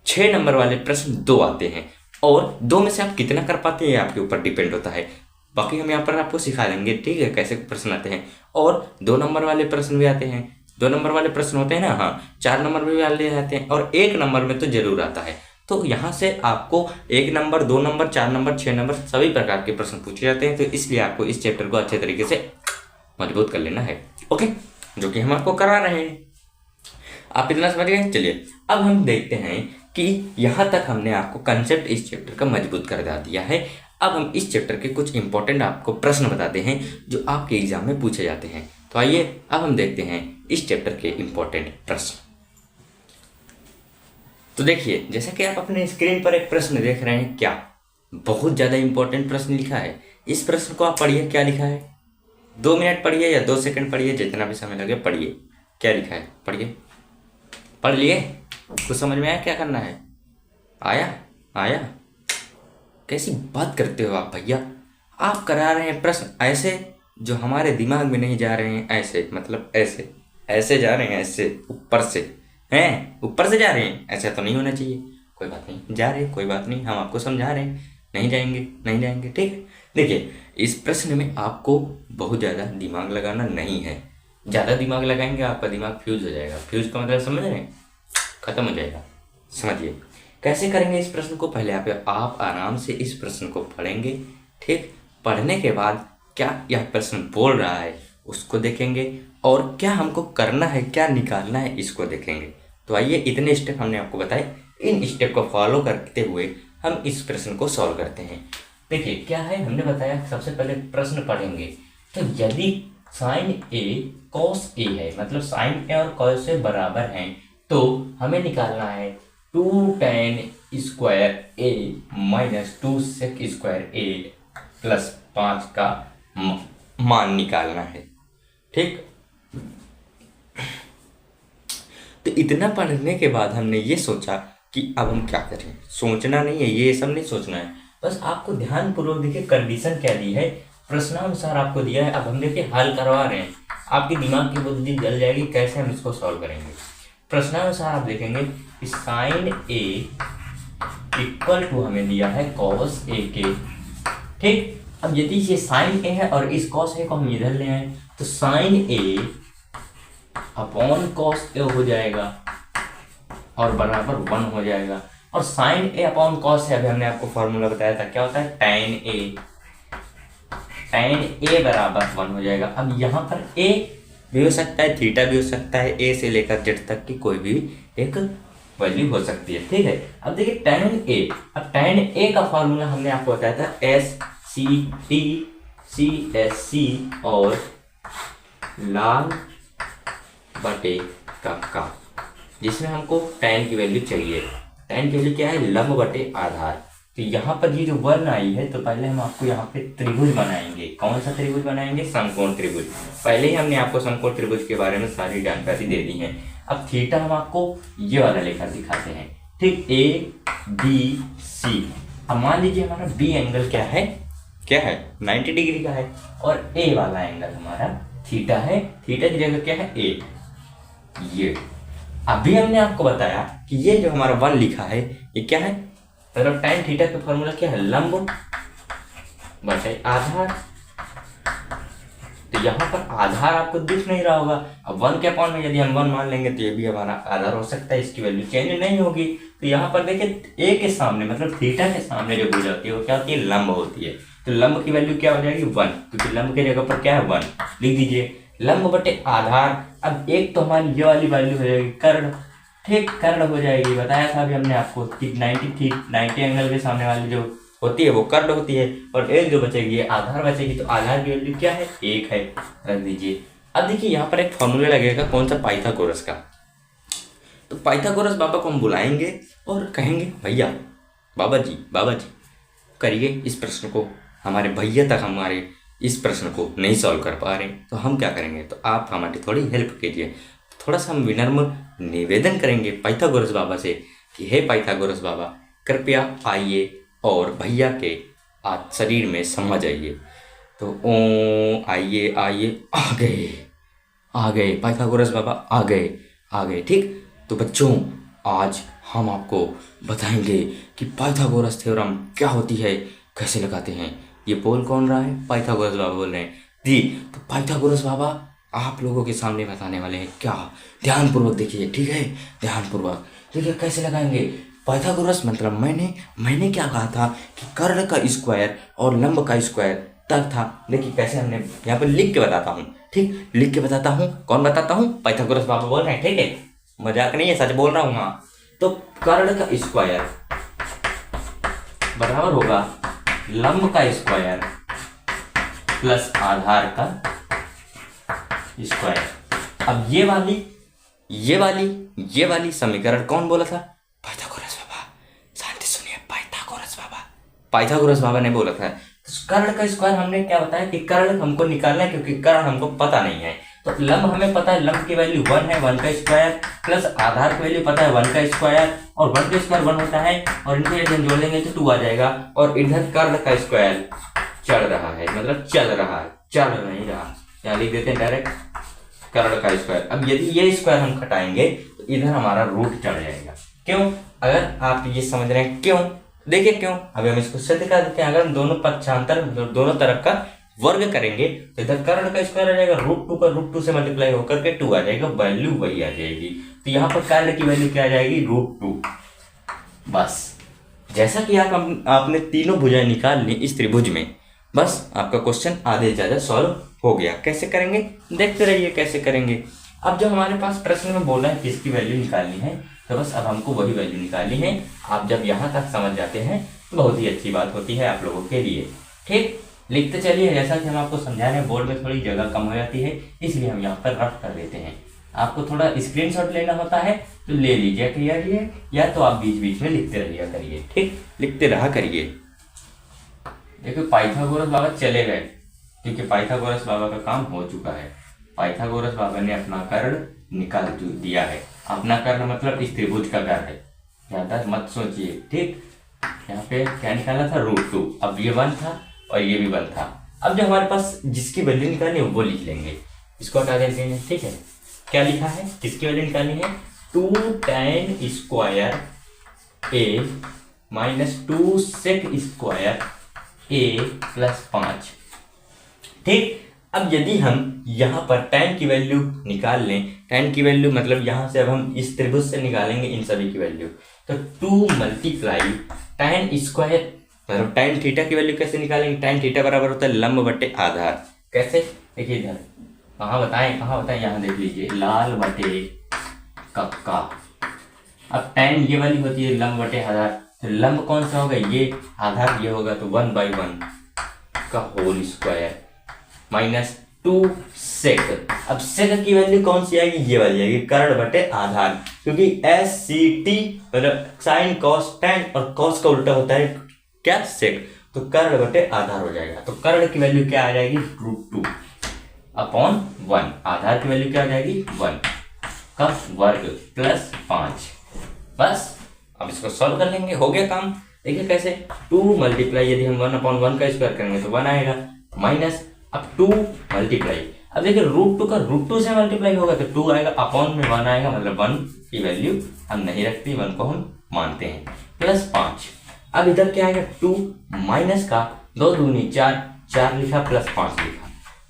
6 नंबर वाले प्रश्न 2 आते हैं और 2 में से आप कितना कर पाते हैं आपके ऊपर डिपेंड होता है। बाकी हम यहाँ पर आपको सिखा देंगे, ठीक है, कैसे प्रश्न आते हैं। और 2 नंबर वाले प्रश्न भी आते हैं, 2 नंबर वाले प्रश्न होते हैं ना, हाँ 4 नंबर में भी वाले आते हैं और 1 नंबर में तो जरूर आता है। तो यहाँ से आपको 1 नंबर, 2 नंबर, 4 नंबर, 6 नंबर सभी प्रकार के प्रश्न पूछे जाते हैं। तो इसलिए आपको इस चैप्टर को अच्छे तरीके से मजबूत कर लेना है। ओके, जो कि हम आपको करा रहे हैं। आप इतना समझ गए। चलिए अब हम देखते हैं कि यहाँ तक हमने आपको कंसेप्ट इस चैप्टर का मजबूत कर दिया है। अब हम इस चैप्टर के कुछ इंपॉर्टेंट आपको प्रश्न बताते हैं जो आपके एग्जाम में पूछे जाते हैं। तो आइए अब हम देखते हैं इस चैप्टर के इंपॉर्टेंट प्रश्न। तो देखिए, जैसा कि आप अपने स्क्रीन पर एक प्रश्न देख रहे हैं, क्या बहुत ज़्यादा इंपॉर्टेंट प्रश्न लिखा है। इस प्रश्न को आप पढ़िए, क्या लिखा है। 2 मिनट पढ़िए या 2 सेकंड पढ़िए, जितना भी समय लगे पढ़िए। क्या लिखा है, पढ़िए। पढ़ लिए? कुछ समझ में आया क्या करना है? आया? कैसी बात करते हो आप भैया। आप करा रहे हैं प्रश्न ऐसे जो हमारे दिमाग में नहीं जा रहे हैं, ऐसे मतलब ऐसे जा रहे हैं, ऐसे ऊपर से जा रहे हैं। ऐसा तो नहीं होना चाहिए। कोई बात नहीं, जा रहे, कोई बात नहीं, हम आपको समझा रहे हैं। नहीं जाएंगे, ठीक है। देखिए, इस प्रश्न में आपको बहुत ज़्यादा दिमाग लगाना नहीं है। ज़्यादा दिमाग लगाएंगे आपका दिमाग फ्यूज हो जाएगा। फ्यूज का मतलब समझ रहे हैं, खत्म हो जाएगा। समझिए कैसे करेंगे इस प्रश्न को। पहले आप आराम से इस प्रश्न को पढ़ेंगे, ठीक। पढ़ने के बाद क्या यह प्रश्न बोल रहा है उसको देखेंगे, और क्या हमको करना है, क्या निकालना है, इसको देखेंगे। तो आइए, इतने स्टेप हमने आपको बताए, इन स्टेप को फॉलो करते हुए हम इस प्रश्न को सॉल्व करते हैं। देखिए क्या है, हमने बताया सबसे पहले प्रश्न पढ़ेंगे। तो यदि साइन ए कॉस ए है, मतलब साइन ए और कॉस ए बराबर हैं, तो हमें निकालना है 2 tan स्क्वायर ए माइनस 2 sec स्क्वायर ए प्लस 5 का मान निकालना है, ठीक। तो इतना पढ़ने के बाद हमने ये सोचा कि अब हम क्या करें। सोचना नहीं है, ये सब नहीं सोचना है, बस आपको ध्यानपूर्वक देखिए कंडीशन क्या दी है, प्रश्नानुसार आपको दिया है। अब हम देखिए हल करवा रहे हैं, आपके दिमाग की बुद्धि जल जाएगी कैसे हम इसको सॉल्व करेंगे। प्रश्नानुसार आप देखेंगे कि साइन ए इक्वल टू हमें दिया है कॉस ए के, ठीक। अब यदि ये साइन ए है और इस कॉस ए को हम इधर ले आए तो sign A upon cos A हो जाएगा और बराबर 1 हो जाएगा। और sign A upon cos A, अभी हमने आपको फॉर्मूला बताया था, क्या होता है, tan ए बराबर 1 हो जाएगा। अब यहाँ पर ए भी हो सकता है, थीटा भी हो सकता है, ए से लेकर जेड तक की कोई भी एक वैल्यू हो सकती है, ठीक है। अब देखिए tan ए, अब tan ए का फॉर्मूला हमने आपको बताया था SCTCSC और log बटे का, जिसमें हमको tan की वैल्यू चाहिए। tan की वैल्यू क्या है, लंब बटे आधार। तो यहाँ पर ये जो 1 आई है, तो पहले हम आपको यहाँ पे त्रिभुज बनाएंगे। कौन सा त्रिभुज बनाएंगे, समकोण त्रिभुज। पहले ही हमने आपको समकोण त्रिभुज के बारे में सारी जानकारी दे दी है। अब थीटा हम आपको ये वाला लेकर दिखाते हैं, ठीक, ABC। अब मान लीजिए हमारा बी एंगल क्या है 90 डिग्री का है, और ए वाला एंगल हमारा थीटा है। थीटा की जगह क्या है, ए। ये अभी हमने आपको बताया कि ये जो हमारा 1 लिखा है ये क्या है, मतलब tan थीटा का फॉर्मूला क्या है, लंब बटे आधार। तो यहाँ पर आधार आपको दिख नहीं रहा होगा। अब 1 के अपॉन में यदि हम 1 मान लेंगे तो ये भी हमारा आधार हो सकता है, इसकी वैल्यू चेंज नहीं होगी। तो यहाँ पर देखिए ए के सामने मतलब थीटा के सामने जो भुजा होती है वो क्या होती है, लंब होती है। तो लंब की वैल्यू क्या हो जाएगी, 1, क्योंकि लंब की जगह पर क्या है 1, लिख दीजिए लंब बटे आधार। अब एक तो हमारी ये वाली वैल्यू हो जाएगी कर्ण, ठीक, कर्ण हो जाएगी। बताया था अभी हमने आपको कि 90 एंगल के सामने वाली जो होती है वो कर्ण होती है, और एक जो बचेगी आधार बचेगी। तो आधार की वैल्यू क्या है, 1 है, रख दीजिए। अब देखिए यहाँ पर एक फॉर्मूला लगेगा, कौन सा, पाइथागोरस का। तो पाइथागोरस बाबा को हम बुलाएंगे और कहेंगे भैया बाबा जी करिए इस प्रश्न को। हमारे भैया तक हमारे इस प्रश्न को नहीं सॉल्व कर पा रहे, तो हम क्या करेंगे, तो आप हमारी थोड़ी हेल्प कीजिए। थोड़ा सा हम विनम्र निवेदन करेंगे पाइथागोरस बाबा से कि हे पाइथागोरस बाबा, कृपया आइए और भैया के शरीर में समा जाइए। तो ओ आइए आ गए पाइथागोरस बाबा, आ गए, ठीक। तो बच्चों आज हम आपको बताएंगे कि पाइथागोरस थ्योरम क्या होती है, कैसे लगाते हैं। ये बोल कौन रहा है, पाइथागोरस बाबा बोल रहे हैं जी। तो पाइथागोरस बाबा आप लोगों के सामने बताने वाले हैं क्या, ध्यानपूर्वक देखिए, ठीक है, ध्यानपूर्वक देखिए कैसे लगाएंगे। पाइथागोरस मतलब मैंने क्या कहा था कि कर्ण का स्क्वायर और लंब का स्क्वायर तक था। देखिए कैसे हमने यहाँ पर लिख के बताता हूँ, ठीक, लिख के बताता हूँ। कौन बताता हूँ? पाइथागोरस बाबा बोल रहे हैं, ठीक है, मजाक नहीं है, सच बोल रहा हूँ। हाँ, तो कर्ण का स्क्वायर बराबर होगा लंब का स्क्वायर प्लस आधार का स्क्वायर। अब ये वाली समीकरण कौन बोला था? पाइथागोरस बाबा। शांति सुनिए, पाइथागोरस बाबा ने बोला था। तो कर्ण का स्क्वायर हमने क्या बताया कि कर्ण हमको निकालना है, क्योंकि कर्ण हमको पता नहीं है। तो लंब हमें पता है, लंब की वैल्यू 1 है, 1 का स्क्वायर प्लस आधार की वैल्यू पता है 1 का स्क्वायर, और 1 का स्क्वायर 1 होता है, और इनको यदि हम जोड़ लेंगे तो 2 आ जाएगा। और इधर कर्ण का स्क्वायर चढ़ रहा है, मतलब चल रहा है, चल नहीं रहा, यहाँ लिख देते हैं डायरेक्ट कर्ण का स्क्वायर। अब यदि ये स्क्वायर हम घटाएंगे तो इधर हमारा रूट चढ़ जाएगा। क्यों? अगर आप ये समझ रहे हैं क्यों, देखिए क्यों। अभी हम इसको सिद्ध कर देते हैं। अगर हम दोनों पक्षांतर दोनों तरफ का वर्ग करेंगे तो इधर कर्ण का स्क्वायर आ जाएगा, √2 का √2 से मल्टीप्लाई होकर के 2 आ जाएगा, वैल्यू वही आ जाएगी। तो यहाँ पर कर्ण की वैल्यू क्या आ जाएगी? √2। बस जैसा कि आपने तीनों भुजाएं निकाल ली इस त्रिभुज में, बस आपका क्वेश्चन आधे ज्यादा सॉल्व हो गया। कैसे करेंगे देखते रहिए कैसे करेंगे। अब जो हमारे पास प्रश्न में बोला है किसकी वैल्यू निकालनी है, तो बस अब हमको वही वैल्यू निकालनी है। आप जब यहाँ तक समझ जाते हैं तो बहुत ही अच्छी बात होती है आप लोगों के लिए। ठीक, लिखते चलिए। जैसा कि हम आपको समझा रहे हैं, बोर्ड में थोड़ी जगह कम हो जाती है, इसलिए हम यहाँ पर रफ कर देते हैं। आपको थोड़ा स्क्रीनशॉट लेना होता है तो ले लीजिए, क्लियर, या तो आप बीच बीच में लिखते रहिए करिए। ठीक, लिखते रहा करिए। देखो पाइथागोरस बाबा चले गए, क्योंकि पाइथागोरस बाबा का काम हो चुका है। पाइथागोरस बाबा ने अपना कर्ण निकाल दिया है। अपना कर्ण मतलब इस त्रिभुज का कर्ण, ज्यादा मत सोचिए। ठीक, यहाँ पे क्या निकाला था? √2। अब ये 1 था और ये भी 1 था। अब जो हमारे पास जिसकी वैल्यू निकालनी है वो लिख लेंगे, इसको हटा देते हैं। ठीक है, क्या लिखा है? किसकी वैल्यू निकालनी है? 2 tan square a minus 2 sec square a plus 5। ठीक, अब यदि हम यहाँ पर tan की वैल्यू निकाल लें, tan की वैल्यू मतलब यहाँ से अब हम इस त्रिभुज से निकालेंगे इन सभी की वैल्यू, तो 2 मल्टीप्लाई tan स्क्वायर मतलब tan थीटा की वैल्यू कैसे निकालेंगे? tan थीटा बराबर होता है लंब बटे आधार। कैसे? देखिए इधर कहाँ बताएं, यहाँ देख लीजिए, लाल बटे कक्का। अब tan ये वाली होती है लंब बटे आधार, तो लंब कौन सा होगा? ये, आधार ये होगा, तो 1/1 का होल स्क्वायर माइनस 2 sec। अब sec की वैल्यू कौन सी आएगी? ये वाली आएगी, कर्ण बटे आधार, क्योंकि SCT मतलब साइन कॉस टैन, और कॉस का उल्टा होता है क्या? sec। तो कर्ण बटे आधार हो जाएगा। तो कर्ण की वैल्यू क्या आ जाएगी? √2/1। आधार की वैल्यू क्या आ जाएगी? 1 का वर्ग प्लस 5। बस अब इसको सॉल्व कर लेंगे, हो गया काम। देखिए कैसे, 2 मल्टीप्लाई यदि हम 1/1 का स्क्वायर करेंगे तो 1 आएगा, माइनस अब 2 मल्टीप्लाई, अब देखिए √2 का √2 से मल्टीप्लाई होगा तो 2 आएगा, अपॉन में 1 आएगा, मतलब 1 की वैल्यू हम नहीं रखते, 1 को हम मानते हैं, प्लस 5। अब इधर क्या आएगा? 2 माइनस का 2 दूनी 4, 4 लिखा प्लस 5 लिखा।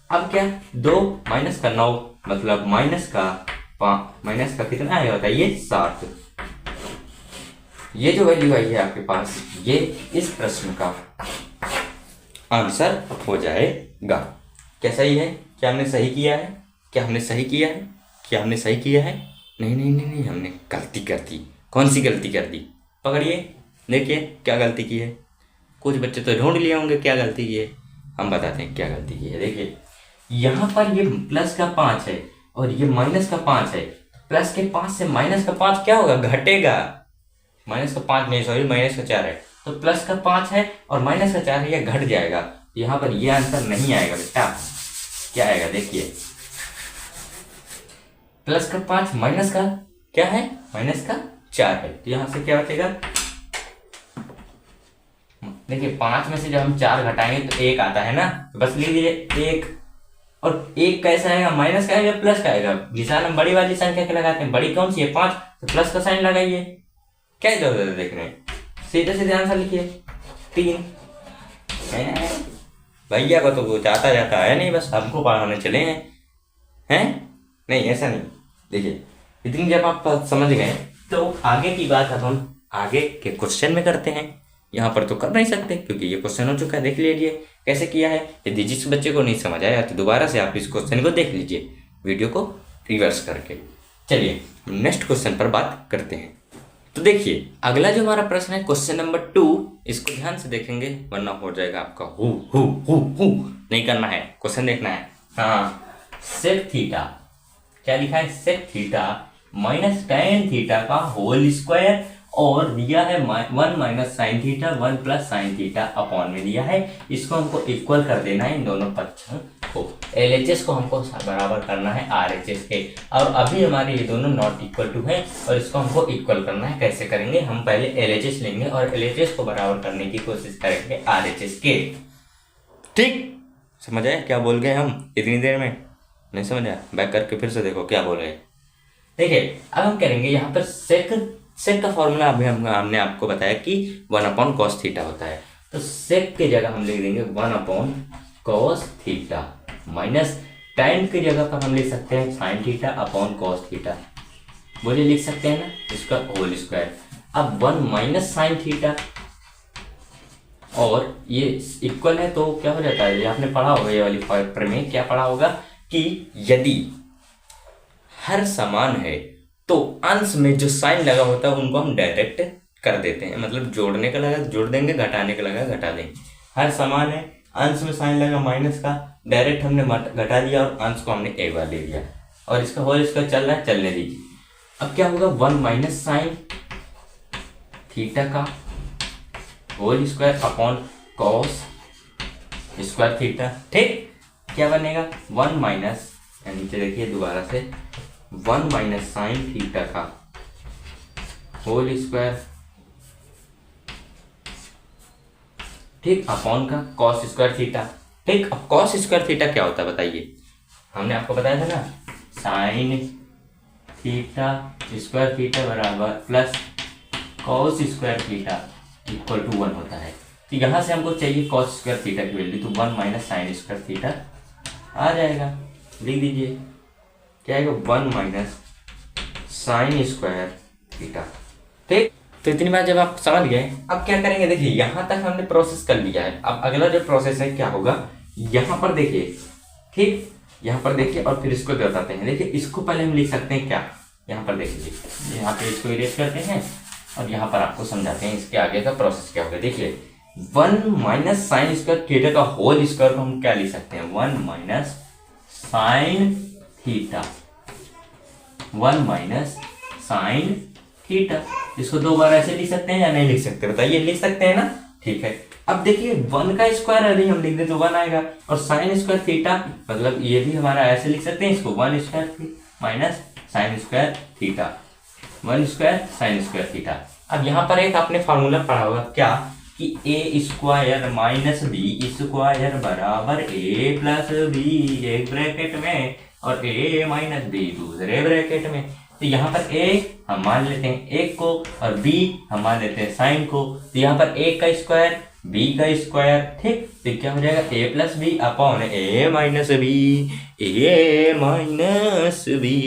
अब क्या? 2 माइनस का 9 मतलब माइनस का कितना आएगा बताइए? 7। ये जो वैल्यू आई है आपके पास, ये इस प्रश्न का आंसर हो जाएगा। क्या सही है? क्या हमने सही किया है? नहीं, हमने गलती कर दी। कौन सी गलती कर दी? पकड़िए, देखिए क्या गलती की है। कुछ बच्चे तो ढूंढ लिए होंगे क्या गलती की है, हम बताते हैं क्या गलती की है। देखिए यहाँ पर ये प्लस का 5 है और ये माइनस का 5 है। प्लस के 5 से माइनस का 5 क्या होगा? घटेगा। माइनस का 5 नहीं, सॉरी, माइनस का 4 है, तो प्लस का 5 है और माइनस का 4 है, ये घट जाएगा। यहाँ पर ये आंसर नहीं आएगा बेटा। क्या आएगा? देखिए प्लस का 5 माइनस का क्या है? माइनस का 4 है, तो यहाँ से क्या बचेगा? देखिए 5 में से जब हम 4 घटाएंगे तो 1 आता है ना, तो बस लीजिए 1। और 1 कैसा आएगा? माइनस का आएगा, प्लस का आएगा। निशान हम बड़ी वाली संख्या के लगाते हैं, बड़ी कौन सी है? 5, तो प्लस का साइन लगाइए। क्या जरूरत है देखने, सीधे सीधे आंसर लिखिए 3। भैया को तो कुछ आता जाता है नहीं, बस हमको पढ़ाने चले हैं नहीं, ऐसा नहीं। देखिए इतनी जब आप समझ गए तो आगे की बात अब हम आगे के क्वेश्चन में करते हैं। यहाँ पर तो कर नहीं सकते क्योंकि ये क्वेश्चन हो चुका है, देख लीजिए कैसे किया है। यदि जिस बच्चे को नहीं समझ आया तो दोबारा से आप इस क्वेश्चन को देख लीजिए वीडियो को रिवर्स करके। चलिए नेक्स्ट क्वेश्चन पर बात करते हैं। तो देखिए अगला जो हमारा प्रश्न है क्वेश्चन नंबर 2, इसको ध्यान से देखेंगे वरना हो जाएगा आपका हु नहीं करना है, क्वेश्चन देखना है। हाँ, सेक थीटा, क्या लिखा है, sec theta minus tan theta का होल स्क्वायर और दिया है 1 minus sine theta 1 plus sine theta upon में दिया है। इसको हमको इक्वल कर देना है इन दोनों पक्षों को। LHS को हमको बराबर करना है RHS के, और अभी हमारे ये दोनों नॉट इक्वल टू है और इसको हमको इक्वल करना है। कैसे करेंगे, हम पहले LHS लेंगे और LHS को बराबर करने की कोशिश करेंगे RHS के। ठीक, समझ आया क्या बोल गए हम इतनी देर में? नहीं समझ आया? बैक करके फिर से देखो क्या बोल रहे। देखिए अब हम करेंगे यहाँ पर सेक का फॉर्मूला अभी हमने आपको बताया कि 1 अपॉन कॉस थीटा होता है। तो सेक की जगह हम लिख देंगे 1 upon cos theta minus tan की जगह पर हम लिख सकते हैं sign theta upon cos theta, बोलिए लिख सकते हैं ना, इसका होल स्क्वायर। अब 1 माइनस साइन थीटा और ये इक्वल है तो क्या हो जाता है, ये आपने पढ़ा होगा, ये वाली प्रमेय क्या पढ़ा होगा कि यदि हर समान है तो अंश में जो साइन लगा होता है उनको हम डायरेक्ट कर देते हैं, मतलब जोड़ने का लगा जोड़ देंगे, घटाने का लगा घटा देंगे। हर समान है, अंश में साइन लगा माइनस का, डायरेक्ट हमने घटा दिया और अंश को हमने एक बार ले लिया और इसका होल इसका चल रहा है, चलने दीजिए। अब क्या होगा, 1 माइनस साइन थीटा का whole square upon cos square theta. ठीक, क्या बनेगा 1 माइनस, नीचे देखिए दोबारा से 1 माइनस साइन थीटा का होल स्क्वायर, ठीक, अपॉन का कॉस स्क्वायर थीटा। ठीक, अब कॉस स्क्वायर थीटा क्या होता है बताइए, हमने आपको बताया था ना, साइन थीटा स्क्वायर थीटा बराबर plus cos square theta equal to 1 होता है। तो यहाँ से हमको चाहिए कॉस स्क्वायर थीटा की वैल्यू, तो 1 माइनस साइन स्क्वायर थीटा आ जाएगा, लिख दीजिए क्या आएगा, 1 माइनस साइन स्क्वायर थीटा। ठीक, तो इतनी बात जब आप समझ गए, अब क्या करेंगे, देखिए यहाँ तक हमने प्रोसेस कर लिया है। अब अगला जो प्रोसेस है क्या होगा, यहाँ पर देखिए, ठीक, यहाँ पर देखिए और फिर इसको बताते हैं। देखिए इसको पहले हम लिख सकते हैं क्या, यहाँ पर देखिए, यहाँ पे इसको इरेज करते हैं और यहाँ पर आपको समझाते हैं इसके आगे का प्रोसेस क्या होगा। देखिए 1 माइनस साइन स्क्वायर थीटा का होल स्क्वायर को हम क्या लिख सकते हैं, 1 minus sine theta, 1 minus sine theta. इसको दो बार ऐसे लिख सकते हैं या नहीं लिख सकते, बताइए, लिख सकते हैं ना। ठीक है, अब देखिए 1 का स्क्वायर यदि हम लिख दें तो 1 आएगा और साइन स्क्वायर थीटा मतलब ये भी हमारा ऐसे लिख सकते हैं इसको, 1 square minus sine square theta, 1 square sine square theta. अब यहाँ पर एक आपने फॉर्मूला पढ़ा होगा क्या, कि ए स्क्वायर माइनस बी स्क्वायर बराबर ए प्लस बी एक ब्रैकेट में और ए माइनस बी दूसरे ब्रैकेट में। तो यहाँ पर ए हम मान लेते हैं 1 को और बी हम मान लेते हैं साइन को। तो यहाँ पर ए का स्क्वायर बी का स्क्वायर, ठीक, तो क्या हो जाएगा, ए प्लस बी अपॉन ए माइनस बी, ए माइनस बी।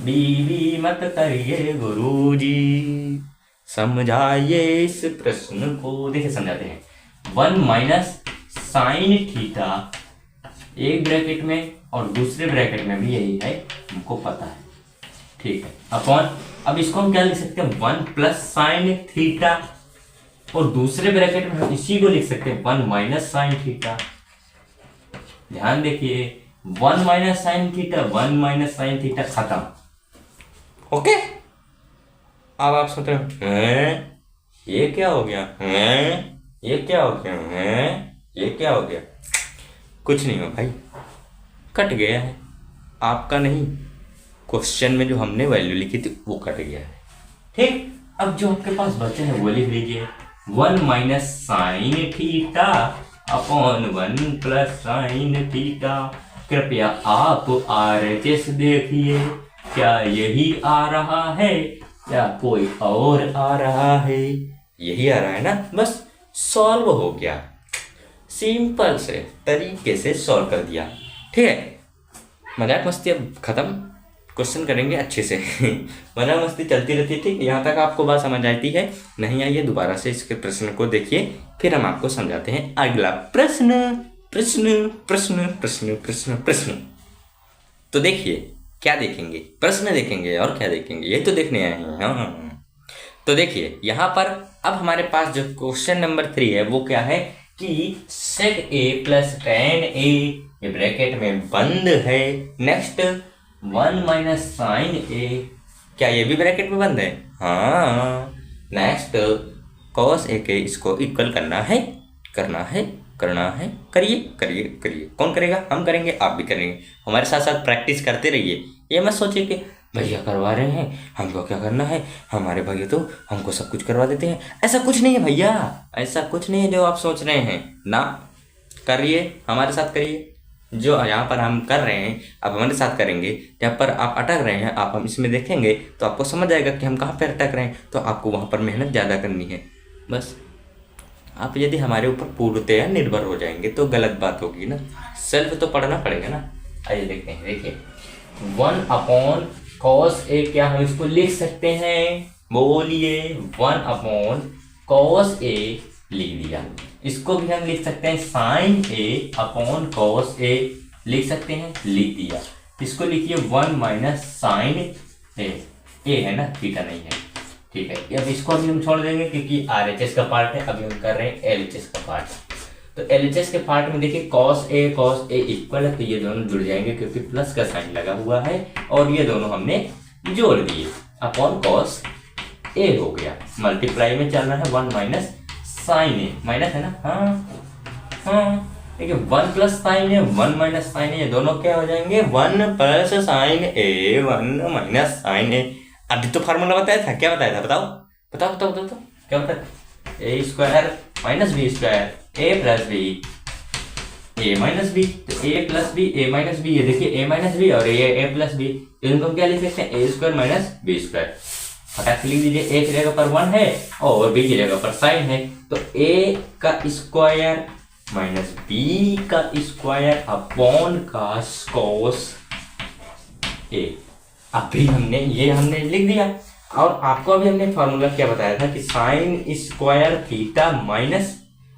बी मत करिए गुरुजी, समझाइए इस प्रश्न को। देखिए समझाते हैं, 1 माइनस साइन थीटा एक ब्रैकेट में और दूसरे ब्रैकेट में भी यही है, हमको पता है, ठीक है, अपॉन, अब इसको हम क्या लिख सकते हैं, 1 प्लस साइन थीटा और दूसरे ब्रैकेट में हम इसी को लिख सकते हैं 1 माइनस साइन थीटा। ध्यान देखिए 1 minus sine theta 1 minus sine theta खत्म। ओके, अब आप सोच रहे हैं ये क्या हो गया, ये क्या हो गया, ये क्या हो गया, कुछ नहीं हो भाई, कट गया है, आपका नहीं, क्वेश्चन में जो हमने वैल्यू लिखी थी वो कट गया है। ठीक, अब जो आपके पास बचे हैं वो लिख लीजिए, 1 minus sine theta upon 1 plus sine theta. कृपया आप RHS देखिए, क्या यही आ रहा है या कोई और आ रहा है, यही आ रहा है ना, बस सॉल्व हो गया, सिंपल से तरीके से सॉल्व कर दिया। ठीक है, मजाक मस्ती अब खत्म, क्वेश्चन करेंगे अच्छे से वरना मस्ती चलती रहती है। ठीक, यहाँ तक आपको बात समझ आती है? नहीं आई है, दोबारा से इसके प्रश्न को देखिए, फिर हम आपको समझाते हैं अगला प्रश्न। प्रश्न प्रश्न प्रश्न प्रश्न प्रश्न तो देखिए क्या देखेंगे, प्रश्न देखेंगे और क्या देखेंगे, ये तो देखने आए हैं। हाँ, तो देखिए यहाँ पर अब हमारे पास जो क्वेश्चन नंबर 3 है वो क्या है कि sec a plus tan a, ये ब्रैकेट में बंद है। नेक्स्ट 1 माइनस साइन a, क्या ये भी ब्रैकेट में बंद है? हाँ। नेक्स्ट cos a के इसको इक्वल करना है, करिए करिए करिए। कौन करेगा? हम करेंगे, आप भी करेंगे। हमारे साथ साथ प्रैक्टिस करते रहिए। ये मत सोचिए कि भैया करवा रहे हैं हमको क्या करना है, हमारे भैया तो हमको सब कुछ करवा देते हैं। ऐसा कुछ नहीं है भैया, ऐसा कुछ नहीं है जो आप सोच रहे हैं ना। करिए, हमारे साथ करिए। जो यहाँ पर हम कर रहे हैं आप हमारे साथ करेंगे। जहाँ पर आप अटक रहे हैं आप हम इसमें देखेंगे तो आपको समझ आएगा कि हम कहाँ पर अटक रहे हैं। तो आपको वहाँ पर मेहनत ज़्यादा करनी है। बस आप यदि हमारे ऊपर पूर्णतया निर्भर हो जाएंगे तो गलत बात होगी ना। सेल्फ तो पढ़ना पड़ेगा ना। आइए देखते हैं। देखिए 1 अपॉन cos a, क्या हम इसको लिख सकते हैं? बोलिए। 1 अपॉन cos a लिख दिया। इसको भी हम लिख सकते हैं sin a upon cos a, लिख सकते हैं, लिख दिया। इसको लिखिए 1 माइनस साइन a है ना, थीटा नहीं है। ठीक है, अब इसको अभी हम छोड़ देंगे क्योंकि RHS का पार्ट है। अभी हम कर रहे हैं LHS का पार्ट। तो LHS के पार्ट में देखिए cos a इक्वल है, तो ये दोनों जुड़ जाएंगे क्योंकि प्लस का साइन लगा हुआ है और ये दोनों हमने जोड़ दिए। अपॉन cos a हो गया, मल्टीप्लाई में चल रहा है 1 माइनस साइन a, माइनस है ना। हाँ देखिए 1 plus sine a 1 minus sine a, ये दोनों क्या हो जाएंगे? 1 plus sine a 1 minus sine a। अभी तो फार्मूला बताया था, क्या बताया था? बताओ क्या बताया? a square minus B square a plus B a minus B. तो a plus B a minus B, ये देखिए a माइनस बी और a प्लस बी, इनको हम क्या लिख सकते हैं? a square minus B square. फटाक से लिख दीजिए। a की जगह पर 1 है और b की जगह पर साइन है, तो a का स्क्वायर माइनस b का स्क्वायर अपॉन cos a। अभी हमने लिख दिया। और आपको अभी हमने फॉर्मूला क्या बताया था कि sine square theta minus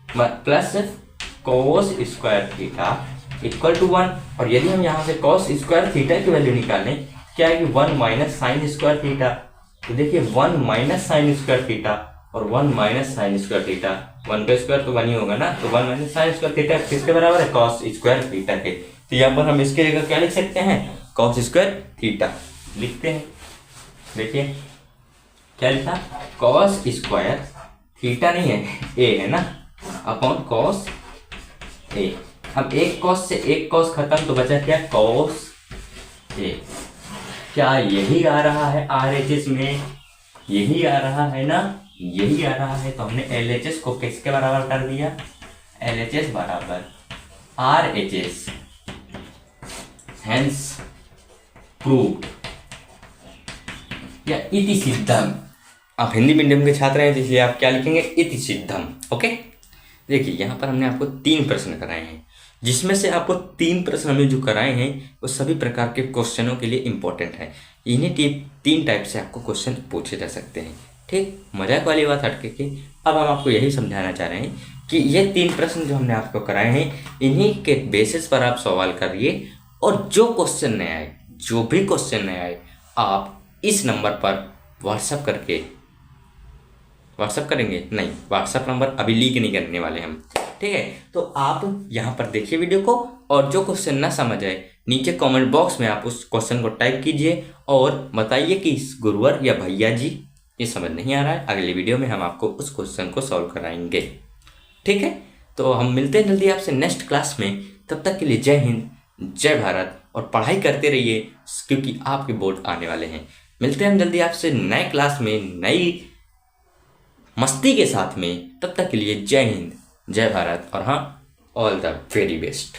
plus cos square theta equal to 1। और यदि हम यहाँ से कोस स्क्वायर थीटा की वैल्यू निकालें, क्या है कि 1 माइनस साइन स्क्वायर थीटा। तो देखिए 1 माइनस साइन स्क्वायर थीटा और 1 माइनस साइन स्क्वायर थीटा, 1 का स्क्वायर तो 1 ही होगा ना। तो 1 माइनस साइन स्क्वायर थीटा किसके बराबर है? कॉस स्क्वायर थीटा के। तो यहाँ पर हम इसके जगह क्या लिख सकते हैं? कॉस स्क्वायर थीटा लिखते हैं। देखिए क्या लिखा? कॉस स्क्वायर थीटा नहीं है, ए है ना, अपॉन कॉस ए। अब एक कॉस से एक कॉस खत्म, तो बचा क्या? Cos A. क्या यही आ रहा है RHS में? यही आ रहा है ना, यही आ रहा है। तो हमने LHS को किसके बराबर कर दिया? LHS बराबर RHS, हेंस प्रूव्ड या इति सिद्धम। आप हिंदी मीडियम के छात्र हैं, इसलिए आप क्या लिखेंगे? इति सिद्धम। ओके, देखिए यहाँ पर हमने आपको 3 प्रश्न कराए हैं, जिसमें से आपको 3 प्रश्न हमने जो कराए हैं वो सभी प्रकार के क्वेश्चनों के लिए इंपॉर्टेंट है। इन्हीं 3 टाइप से आपको क्वेश्चन पूछे जा सकते हैं। ठीक, मजाक वाली बात हट के अब हम आपको यही समझाना चाह रहे हैं कि ये 3 प्रश्न जो हमने आपको कराए हैं, इन्हीं के बेसिस पर आप सवाल करिए। और जो क्वेश्चन नहीं आए, जो भी क्वेश्चन नहीं आए, आप इस नंबर पर व्हाट्सएप करेंगे नहीं, व्हाट्सएप नंबर अभी लीक नहीं करने वाले हम। ठीक है, तो आप यहाँ पर देखिए वीडियो को, और जो क्वेश्चन ना समझ आए नीचे कमेंट बॉक्स में आप उस क्वेश्चन को टाइप कीजिए और बताइए कि गुरुवर या भैया जी ये समझ नहीं आ रहा है। अगली वीडियो में हम आपको उस क्वेश्चन को सॉल्व कराएंगे। ठीक है, तो हम मिलते हैं जल्दी आपसे नेक्स्ट क्लास में। तब तक के लिए जय हिंद, जय भारत, और पढ़ाई करते रहिए क्योंकि आपके बोर्ड आने वाले हैं। मिलते हैं हम जल्दी आपसे नए क्लास में नई मस्ती के साथ में। तब तक के लिए जय हिंद, जय भारत, और हाँ, ऑल द वेरी बेस्ट।